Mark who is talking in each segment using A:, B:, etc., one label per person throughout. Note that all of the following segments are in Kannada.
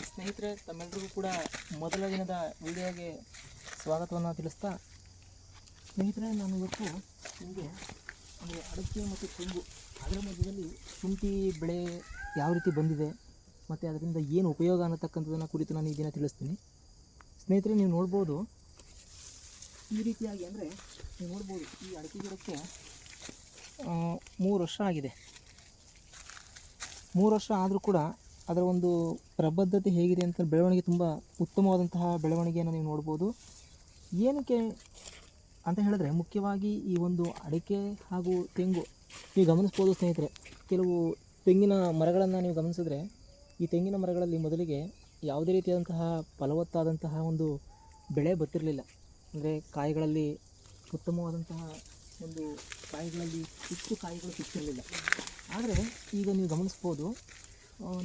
A: ಸ್ನೇಹಿತರೆ, ತಮ್ಮೆಲ್ಲರಿಗೂ ಕೂಡ ಮೊದಲ ದಿನದ ವಿಡಿಯೋಗೆ ಸ್ವಾಗತವನ್ನು ತಿಳಿಸ್ತಾ, ಸ್ನೇಹಿತರೆ ನಾನು ಇವತ್ತು ನಿಮಗೆ ಅಂದರೆ ಅಡಿಕೆ ಮತ್ತು ತೆಂಗು ಅದರ ಮಧ್ಯದಲ್ಲಿ ಶುಂಠಿ ಬೆಳೆ ಯಾವ ರೀತಿ ಬಂದಿದೆ ಮತ್ತು ಅದರಿಂದ ಏನು ಉಪಯೋಗ ಅನ್ನತಕ್ಕಂಥದ್ದನ್ನು ಕುರಿತು ನಾನು ಈ ದಿನ ತಿಳಿಸ್ತೀನಿ. ಸ್ನೇಹಿತರೆ, ನೀವು ನೋಡ್ಬೋದು ಈ ರೀತಿಯಾಗಿ, ಅಂದರೆ ನೀವು ನೋಡ್ಬೋದು ಈ ಅಡಿಕೆ ಗಿಡಕ್ಕೆ 3 ವರ್ಷ ಆಗಿದೆ. 3 ವರ್ಷ ಆದರೂ ಕೂಡ ಅದರ ಒಂದು ಪ್ರಬದ್ಧತೆ ಹೇಗಿದೆ ಅಂತ ಬೆಳವಣಿಗೆ ತುಂಬ ಉತ್ತಮವಾದಂತಹ ಬೆಳವಣಿಗೆಯನ್ನು ನೀವು ನೋಡ್ಬೋದು. ಏನಕ್ಕೆ ಅಂತ ಹೇಳಿದ್ರೆ, ಮುಖ್ಯವಾಗಿ ಈ ಒಂದು ಅಡಿಕೆ ಹಾಗೂ ತೆಂಗು ನೀವು ಗಮನಿಸ್ಬೋದು ಸ್ನೇಹಿತರೆ. ಕೆಲವು ತೆಂಗಿನ ಮರಗಳನ್ನು ನೀವು ಗಮನಿಸಿದ್ರೆ, ಈ ತೆಂಗಿನ ಮರಗಳಲ್ಲಿ ಮೊದಲಿಗೆ ಯಾವುದೇ ರೀತಿಯಾದಂತಹ ಫಲವತ್ತಾದಂತಹ ಒಂದು ಬೆಳೆ ಬರ್ತಿರಲಿಲ್ಲ. ಅಂದರೆ ಕಾಯಿಗಳಲ್ಲಿ ಉತ್ತಮವಾದಂತಹ ಒಂದು ಕಾಯಿಗಳಲ್ಲಿ ಹೆಚ್ಚು ಕಾಯಿಗಳು ಸಿಗ್ತಿರಲಿಲ್ಲ. ಆದರೆ ಈಗ ನೀವು ಗಮನಿಸ್ಬೋದು,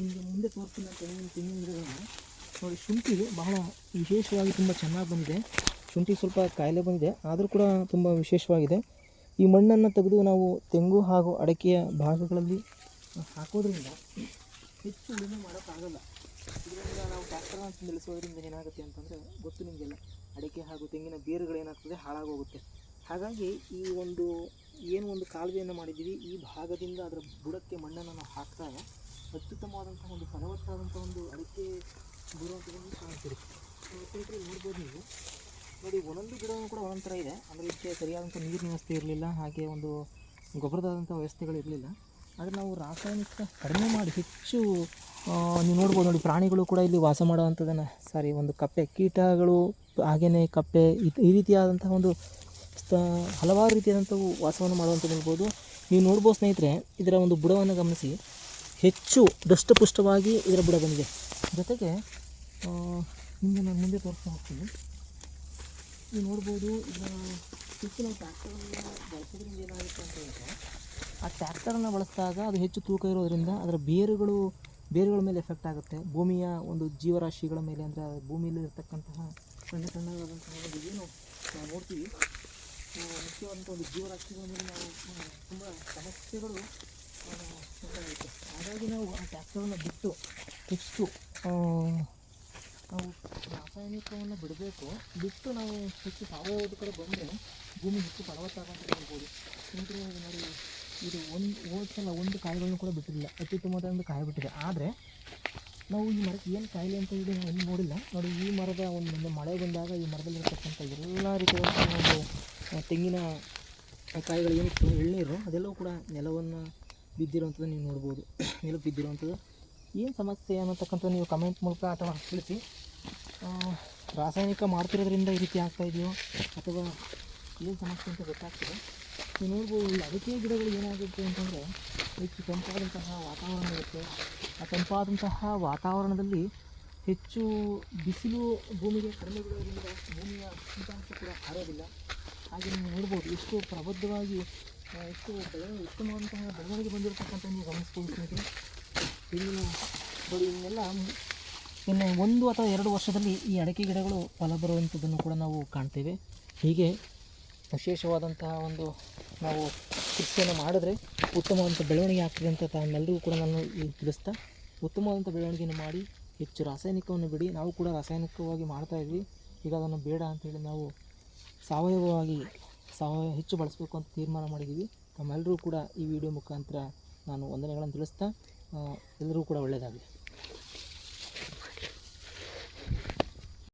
A: ನಿಮಗೆ ಮುಂದೆ ತೋರಿಸ್ತೀನಿ ತೆಂಗಿನ ಗಿಡಗಳನ್ನು ನೋಡಿ. ಶುಂಠಿ ಬಹಳ ವಿಶೇಷವಾಗಿ ತುಂಬ ಚೆನ್ನಾಗಿ ಬಂದಿದೆ. ಶುಂಠಿ ಸ್ವಲ್ಪ ಕಾಯಿಲೆ ಬಂದಿದೆ, ಆದರೂ ಕೂಡ ತುಂಬ ವಿಶೇಷವಾಗಿದೆ. ಈ ಮಣ್ಣನ್ನು ತೆಗೆದು ನಾವು ತೆಂಗು ಹಾಗೂ ಅಡಿಕೆಯ ಭಾಗಗಳಲ್ಲಿ ಹಾಕೋದ್ರಿಂದ ಹೆಚ್ಚು ಉಳುಮೆ ಮಾಡೋಕ್ಕಾಗಲ್ಲ. ಇದರಿಂದ ನಾವು ಟ್ರ್ಯಾಕ್ಟರ್ನ ನಿಲ್ಲಿಸೋದ್ರಿಂದ ಏನಾಗುತ್ತೆ ಅಂತಂದರೆ, ಗೊತ್ತು ನಿಮಗೆಲ್ಲ, ಅಡಿಕೆ ಹಾಗೂ ತೆಂಗಿನ ಬೇರುಗಳೇನಾಗ್ತದೆ, ಹಾಳಾಗೋಗುತ್ತೆ. ಹಾಗಾಗಿ ಈ ಒಂದು ಒಂದು ಕಾಲುವೆಯನ್ನು ಮಾಡಿದ್ದೀವಿ, ಈ ಭಾಗದಿಂದ ಅದರ ಬುಡಕ್ಕೆ ಮಣ್ಣನ್ನು ನಾವು ಹಾಕಿದಾಗ ಅತ್ಯುತ್ತಮವಾದಂಥ ಒಂದು ಫಲವತ್ತಾದಂಥ ಒಂದು ಅಡಿಕೆ ಬರುವಂಥದ್ದನ್ನು ಕಾಣ್ತೀರಿ. ನೋಡ್ಬೋದು ನೀವು ನೋಡಿ, ಒಂದೊಂದು ಗಿಡವೂ ಕೂಡ ಒಂದೊಂದು ಥರ ಇದೆ. ಅಂದರೆ ಇದಕ್ಕೆ ಸರಿಯಾದಂಥ ನೀರಿನ ವ್ಯವಸ್ಥೆ ಇರಲಿಲ್ಲ, ಹಾಗೆ ಒಂದು ಗೊಬ್ಬರದಾದಂಥ ವ್ಯವಸ್ಥೆಗಳಿರಲಿಲ್ಲ. ಆದರೆ ನಾವು ರಾಸಾಯನಿಕ ಕಡಿಮೆ ಮಾಡಿ ಹೆಚ್ಚು ನೀವು ನೋಡ್ಬೋದು ನೋಡಿ, ಪ್ರಾಣಿಗಳು ಕೂಡ ಇಲ್ಲಿ ವಾಸ ಮಾಡುವಂಥದ್ದನ್ನು, ಒಂದು ಕಪ್ಪೆ ಕೀಟಗಳು, ಹಾಗೆಯೇ ಕಪ್ಪೆ, ಈ ರೀತಿಯಾದಂಥ ಒಂದು ಹಲವಾರು ರೀತಿಯಾದಂಥವು ವಾಸವನ್ನು ಮಾಡುವಂಥದ್ದು ನೋಡ್ಬೋದು. ನೀವು ನೋಡ್ಬೋದು ಸ್ನೇಹಿತರೆ, ಇದರ ಒಂದು ಬುಡವನ್ನು ಗಮನಿಸಿ, ಹೆಚ್ಚು ದಷ್ಟಪುಷ್ಟವಾಗಿ ಇದರ ಬುಡ ಬಂದಿದೆ. ಜೊತೆಗೆ ನಿಮಗೆ ನಾನು ಮುಂದೆ ತೋರಿಸ್ತಾ ಹೋಗ್ತೀನಿ. ನೀವು ನೋಡ್ಬೋದು, ಇದರ ಹೆಚ್ಚು ನಾವು ಟ್ರ್ಯಾಕ್ಟರನ್ನು ಬಳಸೋದ್ರಿಂದ ಏನಾಗುತ್ತೆ ಅಂತ ಹೇಳಿದ್ರೆ, ಆ ಟ್ರ್ಯಾಕ್ಟರನ್ನು ಬಳಸಿದಾಗ ಅದು ಹೆಚ್ಚು ತೂಕ ಇರೋದರಿಂದ ಅದರ ಬೇರುಗಳ ಮೇಲೆ ಎಫೆಕ್ಟ್ ಆಗುತ್ತೆ. ಭೂಮಿಯ ಒಂದು ಜೀವರಾಶಿಗಳ ಮೇಲೆ, ಅಂದರೆ ಭೂಮಿಯಲ್ಲಿ ಇರತಕ್ಕಂತಹ ಸಣ್ಣದಾದಂತಹ ಒಂದು ಏನು ನಾವು ನೋಡ್ತೀವಿ, ಮುಖ್ಯವಾದಂಥ ಒಂದು ಜೀವರಾಶಿಗಳ ಮೇಲೆ ನಾವು ತುಂಬ ಸಮಸ್ಯೆಗಳು ಉಂಟಾಗುತ್ತೆ. ಹಾಗಾಗಿ ನಾವು ಆ ಟ್ರ್ಯಾಕ್ಟರನ್ನು ಬಿಟ್ಟು ಹೆಚ್ಚು ನಾವು ರಾಸಾಯನಿಕವನ್ನು ಬಿಡಬೇಕು. ಬಿಟ್ಟು ನಾವು ಹೆಚ್ಚು ಸಾವಯವದ ಕಡೆ ಬಂದರೆ ಭೂಮಿ ಹೆಚ್ಚು ಫಲವತ್ತಾಗಂತ ಹೇಳ್ಬೋದು. ಸ್ನೇಹಿತರೆ ನೋಡಿ, ಇದು ಒಂದು ಕಾಯಿಗಳನ್ನು ಕೂಡ ಬಿಟ್ಟಿರಲಿಲ್ಲ, ಅತ್ಯುತ್ತಮವಾದ ಒಂದು ಕಾಯಿ ಬಿಟ್ಟಿದೆ. ಆದರೆ ನಾವು ಈ ಮರಕ್ಕೆ ಏನು ಕಾಯಿಲೆ ಅಂತ ಹೇಳಿ ನಾವು ಇನ್ನೂ ನೋಡಿಲ್ಲ. ನೋಡಿ, ಈ ಮರದ ಒಂದು ಮಳೆ ಬಂದಾಗ ಈ ಮರದಲ್ಲಿರ್ತಕ್ಕಂಥ ಎಲ್ಲ ರೀತಿಯಾದಂಥ ಒಂದು ತೆಂಗಿನ ಕಾಯಿಗಳು ಏನಿತ್ತು, ಎಳ್ನೀರು, ಅದೆಲ್ಲವೂ ಕೂಡ ನೆಲವನ್ನು ಬಿದ್ದಿರುವಂಥದ್ದು ನೀವು ನೋಡ್ಬೋದು. ನೆಲಕ್ಕೆ ಬಿದ್ದಿರುವಂಥದ್ದು ಏನು ಸಮಸ್ಯೆ ಅನ್ನತಕ್ಕಂಥ ನೀವು ಕಮೆಂಟ್ ಮೂಲಕ ಅಥವಾ ತಿಳಿಸಿ. ರಾಸಾಯನಿಕ ಮಾಡ್ತಿರೋದ್ರಿಂದ ಈ ರೀತಿ ಆಗ್ತಾಯಿದೆಯೋ ಅಥವಾ ಏನು ಸಮಸ್ಯೆ ಅಂತ ಗೊತ್ತಾಗ್ತದೆ. ನೀವು ನೋಡ್ಬೋದು, ಈ ಅಡಿಕೆ ಗಿಡಗಳು ಏನಾಗುತ್ತೆ ಅಂತಂದರೆ, ಹೆಚ್ಚು ತಂಪಾದಂತಹ ವಾತಾವರಣ ಇರುತ್ತೆ. ಆ ತಂಪಾದಂತಹ ವಾತಾವರಣದಲ್ಲಿ ಹೆಚ್ಚು ಬಿಸಿಲು ಭೂಮಿಗೆ ಕಡಿಮೆ ಬೀಳೋದ್ರಿಂದ ಭೂಮಿಯ ಉಷ್ಣಾಂಶ ಕೂಡ ಹಾರೋದಿಲ್ಲ. ಹಾಗೆ ನೀವು ನೋಡ್ಬೋದು, ಎಷ್ಟು ಪ್ರಬುದ್ಧವಾಗಿ ಎಷ್ಟು ಉತ್ತಮವಾದಂತಹ ಬೆಳವಣಿಗೆ ಬಂದಿರತಕ್ಕಂಥ ನೀವು ಗಮನಿಸ್ಬೋದು ಸ್ನೇಹಿತರೆ. ನೋಡಿ, ಇನ್ನು 1 ಅಥವಾ 2 ವರ್ಷದಲ್ಲಿ ಈ ಅಡಿಕೆ ಗಿಡಗಳು ಫಲ ಬರುವಂಥದ್ದನ್ನು ಕೂಡ ನಾವು ಕಾಣ್ತೇವೆ. ಹೀಗೆ ವಿಶೇಷವಾದಂತಹ ಒಂದು ನಾವು ಕೃಷಿಯನ್ನು ಮಾಡಿದ್ರೆ ಉತ್ತಮವಾದಂಥ ಬೆಳವಣಿಗೆ ಆಗ್ತದೆ ಅಂತ ತಮ್ಮೆಲ್ಲರಿಗೂ ಕೂಡ ನಾನು ತಿಳಿಸ್ತಾ, ಉತ್ತಮವಾದಂಥ ಬೆಳವಣಿಗೆಯನ್ನು ಮಾಡಿ ಹೆಚ್ಚು ರಾಸಾಯನಿಕವನ್ನು ಬಿಡಿ. ನಾವು ಕೂಡ ರಾಸಾಯನಿಕವಾಗಿ ಮಾಡ್ತಾಯಿದ್ವಿ, ಈಗ ಅದನ್ನು ಬೇಡ ಅಂಥೇಳಿ ನಾವು ಸಾವಯವ ಹೆಚ್ಚು ಬಳಸಬೇಕು ಅಂತ ತೀರ್ಮಾನ ಮಾಡಿದ್ದೀವಿ. ತಮ್ಮೆಲ್ಲರೂ ಕೂಡ ಈ ವಿಡಿಯೋ ಮುಖಾಂತರ ನಾನು ವಂದನೆಗಳನ್ನು ತಿಳಿಸ್ತಾ, ಎಲ್ಲರೂ ಕೂಡ ಒಳ್ಳೆಯದಾಗಲಿ.